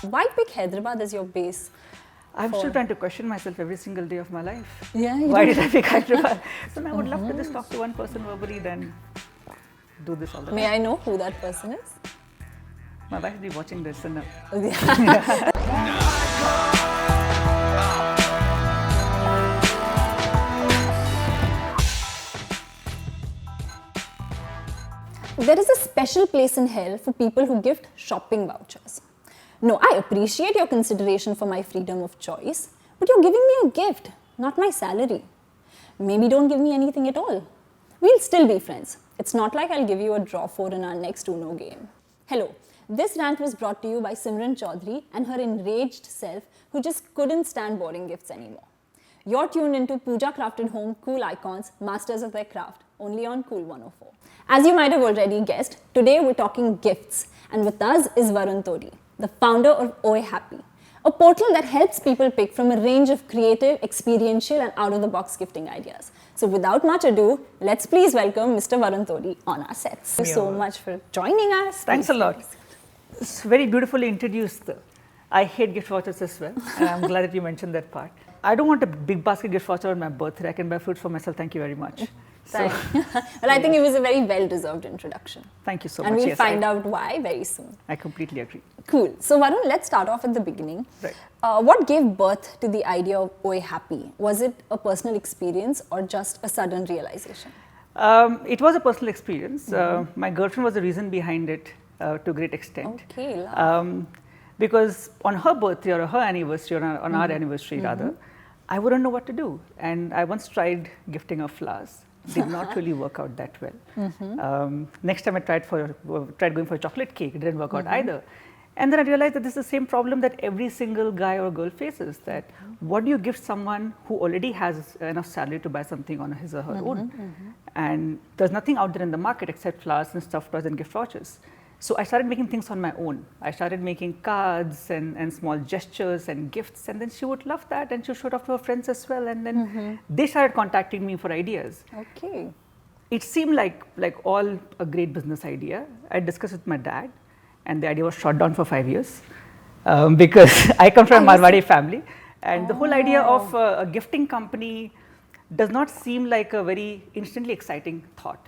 Why pick Hyderabad as your base? I'm still trying to question myself every single day of my life. Yeah. Why did I pick Hyderabad? So I would love to just talk to one person verbally, then do this all the time. May I know who that person is? My wife will be watching this and There is a special place in hell for people who gift shopping vouchers. No, I appreciate your consideration for my freedom of choice, but you're giving me a gift, not my salary. Maybe don't give me anything at all. We'll still be friends. It's not like I'll give you a draw 4 in our next Uno game. Hello, this rant was brought to you by Simran Chaudhary and her enraged self who just couldn't stand boring gifts anymore. You're tuned into Pooja Crafted Home Cool Icons, Masters of Their Craft, only on Cool 104. As you might have already guessed, today we're talking gifts, and with us is Varun Todi, the founder of Oi Happy, a portal that helps people pick from a range of creative, experiential and out-of-the-box gifting ideas. So without much ado, let's please welcome Mr. Varun Todi on our sets. Thank you so much for joining us. Thanks a lot. It's very beautifully introduced. I hate gift vouchers as well, and I'm glad that you mentioned that part. I don't want a big basket gift voucher on my birthday. I can buy fruits for myself. Thank you very much. Well, I think it was a very well-deserved introduction. Thank you so much. And we'll find out why very soon. I completely agree. Cool. So Varun, let's start off at the beginning. Right. What gave birth to the idea of Oi Happy? Was it a personal experience or just a sudden realization? It was a personal experience. My girlfriend was the reason behind it to a great extent. Okay. Because on her birthday or her anniversary or on our anniversary rather, I wouldn't know what to do. And I once tried gifting her flowers. Did not really work out that well. Next time I tried going for a chocolate cake, it didn't work out either. And then I realized that this is the same problem that every single guy or girl faces, that what do you gift someone who already has enough salary to buy something on his or her own? And there's nothing out there in the market except flowers and stuffed toys and gift vouchers. So I started making things on my own. I started making cards and small gestures and gifts, and then she would love that and she would show it off to her friends as well, and then they started contacting me for ideas. Okay. It seemed like all a great business idea. I discussed with my dad, and the idea was shot down for 5 years because I come from a Marwadi family, and the whole idea of a gifting company does not seem like a very instantly exciting thought,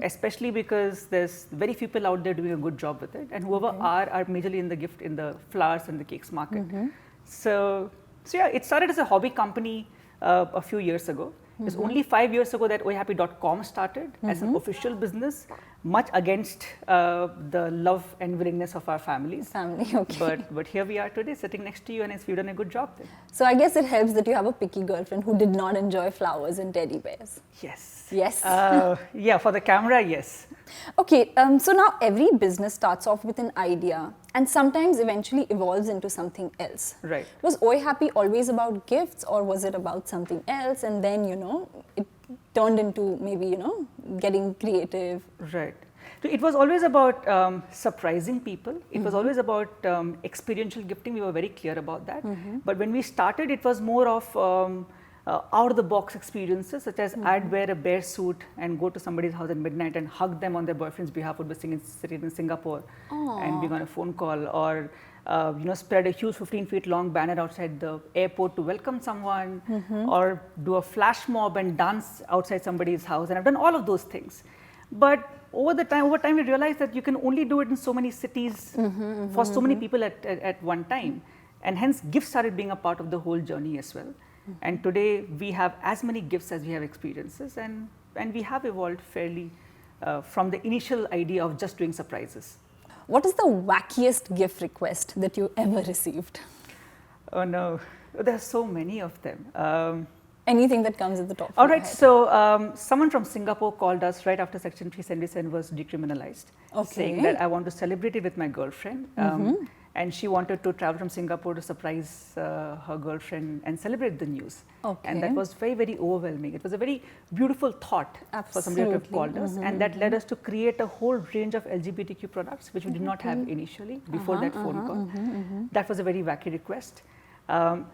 especially because there's very few people out there doing a good job with it, and whoever are majorly in the flowers and the cakes market. So yeah, it started as a hobby company a few years ago. It was only 5 years ago that oihappy.com started as an official business, much against the love and willingness of our families. Okay. But here we are today, sitting next to you, and we've done a good job there. So I guess it helps that you have a picky girlfriend who did not enjoy flowers and teddy bears. Yes. Yes. Yeah, for the camera, yes. Okay, so now every business starts off with an idea and sometimes eventually evolves into something else. Right. Was Oi Happy always about gifts, or was it about something else, and then, it turned into maybe, getting creative? Right. So it was always about surprising people. It was always about experiential gifting. We were very clear about that. But when we started, it was more of out-of-the-box experiences, such as I'd wear a bear suit and go to somebody's house at midnight and hug them on their boyfriend's behalf, would be sitting in Singapore and being on a phone call, or spread a huge 15 feet long banner outside the airport to welcome someone, or do a flash mob and dance outside somebody's house. And I've done all of those things. But over time, we realized that you can only do it in so many cities for so many people at one time. And hence, gifts started being a part of the whole journey as well. And today, we have as many gifts as we have experiences, and we have evolved fairly from the initial idea of just doing surprises. What is the wackiest gift request that you ever received? Oh no, there are so many of them. Anything that comes at the top. All right, so someone from Singapore called us right after Section 377 was decriminalized, saying that I want to celebrate it with my girlfriend. And she wanted to travel from Singapore to surprise her girlfriend and celebrate the news. And that was very, very overwhelming. It was a very beautiful thought for somebody to have called us. And that led us to create a whole range of LGBTQ products, which we did not have initially before that phone call. That was a very wacky request.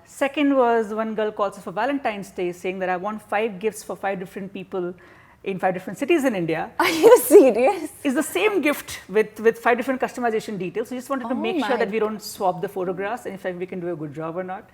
Second was one girl calls us for Valentine's Day, saying that I want 5 gifts for 5 different people in 5 different cities in India. Are you serious? Is the same gift with 5 different customization details. We just wanted to make sure that we don't swap the photographs and in fact we can do a good job or not.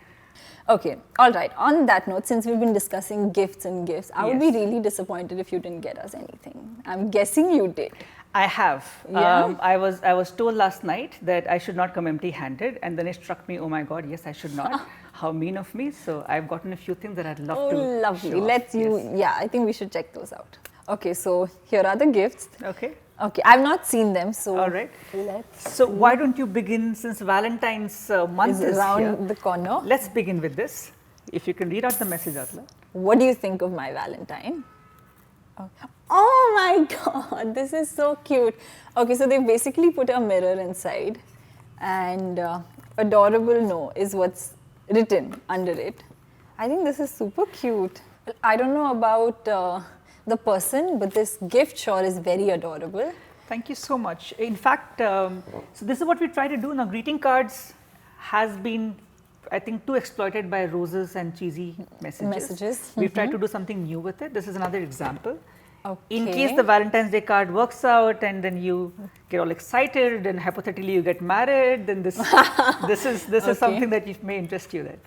Okay, all right. On that note, since we've been discussing gifts and gifts, I would be Yes. really disappointed if you didn't get us anything. I'm guessing you did. I have. Yeah? I was told last night that I should not come empty-handed, and then it struck me, oh my God, yes, I should not. How mean of me. So I've gotten a few things that I'd love Oh, to lovely. show off. Let's Yes. yeah, I think we should check those out. Okay, so here are the gifts. Okay. Okay, I've not seen them, so All right. let's So why don't you begin, since Valentine's month is is around here. the corner. Let's begin with this. If you can read out the message, Atla. What do you think of my Valentine? Oh my god, this is so cute. Okay, so they basically put a mirror inside, and adorable no is what's written under it. I think this is super cute. I don't know about the person, but this gift sure is very adorable. Thank you so much. In fact, so this is what we try to do now. Greeting cards has been, I think, too exploited by roses and cheesy messages. We've tried to do something new with it. This is another example. In case the Valentine's Day card works out and then you get all excited and hypothetically you get married, then this is something that may interest you. That.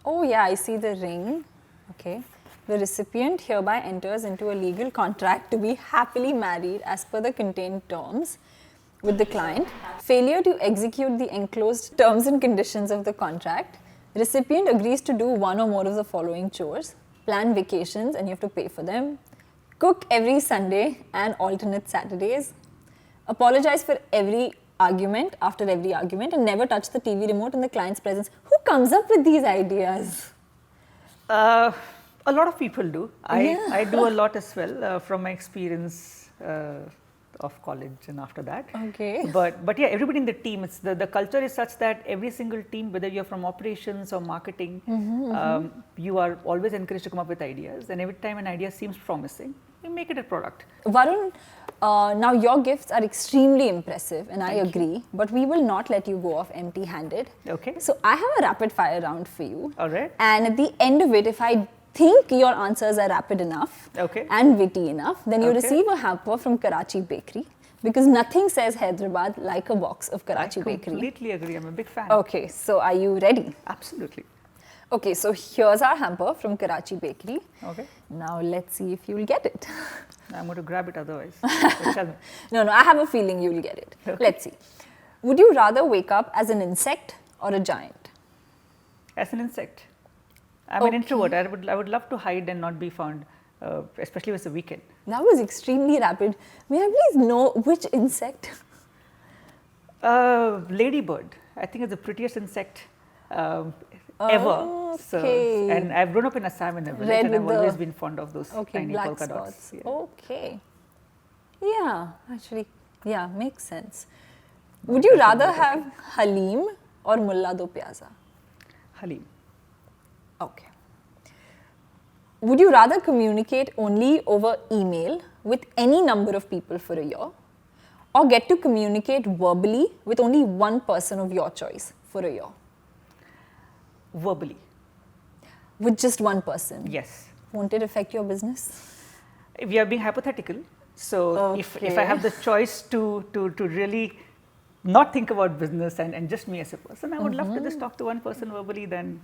Oh yeah, I see the ring. Okay. The recipient hereby enters into a legal contract to be happily married as per the contained terms with the client. Failure to execute the enclosed terms and conditions of the contract. Recipient agrees to do one or more of the following chores. Plan vacations and you have to pay for them. Cook every Sunday and alternate Saturdays. Apologize for every argument, after every argument, and never touch the TV remote in the client's presence. Who comes up with these ideas? A lot of people do. I do a lot as well from my experience of college and after that. Okay. But yeah, everybody in the team, it's the culture is such that every single team, whether you're from operations or marketing, you are always encouraged to come up with ideas. And every time an idea seems promising, you make it a product. Varun, now your gifts are extremely impressive and I agree, but we will not let you go off empty-handed. Okay. So I have a rapid fire round for you. All right. And at the end of it, if I think your answers are rapid enough Okay. and witty enough, then you Okay. receive a hamper from Karachi Bakery, because nothing says Hyderabad like a box of Karachi I Bakery. completely agree. I'm a big fan. Okay, so are you ready? Absolutely. Okay, so here's our hamper from Karachi Bakery. Okay. Now let's see if you'll get it. I'm going to grab it otherwise. So tell me. No, I have a feeling you'll get it. Okay. Let's see. Would you rather wake up as an insect or a giant? As an insect. I'm an introvert. I would love to hide and not be found, especially when it's a weekend. That was extremely rapid. May I please know which insect? Ladybird. I think it's the prettiest insect ever. So, Okay. and I've grown up in Assam in a village, Red and I've with always the- been fond of those Okay, tiny black polka dots. spots. Yeah. Okay. Yeah, actually, yeah, makes sense. Would you rather have Halim or Mulla Do Pyaza? Halim. Okay. Would you rather communicate only over email with any number of people for a year, or get to communicate verbally with only one person of your choice for a year? Verbally. With just one person? Yes. Won't it affect your business? We are being hypothetical. So if I have the choice to really not think about business and just me as a person, I would love to just talk to one person verbally, then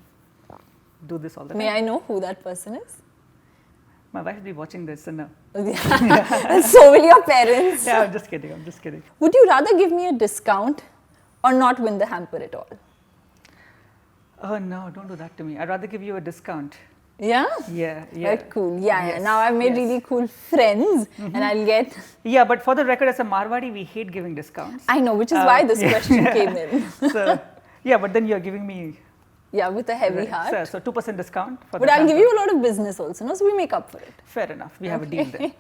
do this all the May time. I know who that person is? My wife will be watching this, and So will your parents. yeah, I'm just kidding. I'm just kidding. Would you rather give me a discount or not win the hamper at all? Oh no, don't do that to me. I'd rather give you a discount. Yeah? Yeah, yeah. Very cool. Yeah. Yes, Now I've made yes. really cool friends and I'll get. Yeah, but for the record, as a Marwadi, we hate giving discounts. I know, which is why this question came in. So, yeah, but then you're giving me Yeah, with a heavy heart. So 2% discount for But the I'll give hamper. you a lot of business also, no? So we make up for it. Fair enough. We have a deal then.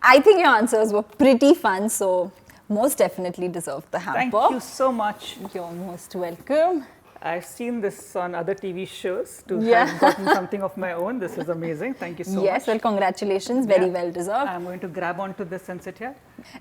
I think your answers were pretty fun, so most definitely deserve the hamper. Thank you so much. You're most welcome. I've seen this on other TV shows to Yeah. have gotten something of my own. This is amazing. Thank you so Yes, much. well, congratulations. Very Yeah. well deserved. I'm going to grab onto this and sit here.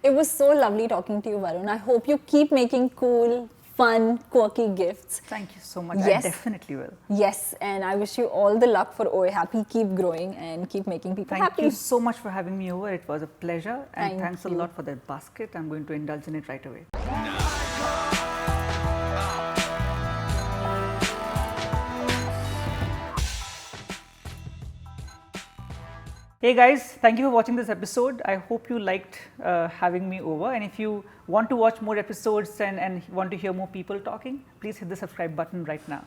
It was so lovely talking to you, Varun. I hope you keep making cool, fun, quirky gifts. Thank you so much. Yes. I definitely will. Yes, and I wish you all the luck for OA Happy. Keep growing and keep making people Thank happy. you so much for having me over. It was a pleasure. And Thank thanks a you. lot for that basket. I'm going to indulge in it right away. Hey guys, thank you for watching this episode. I hope you liked having me over. And if you want to watch more episodes and want to hear more people talking, please hit the subscribe button right now.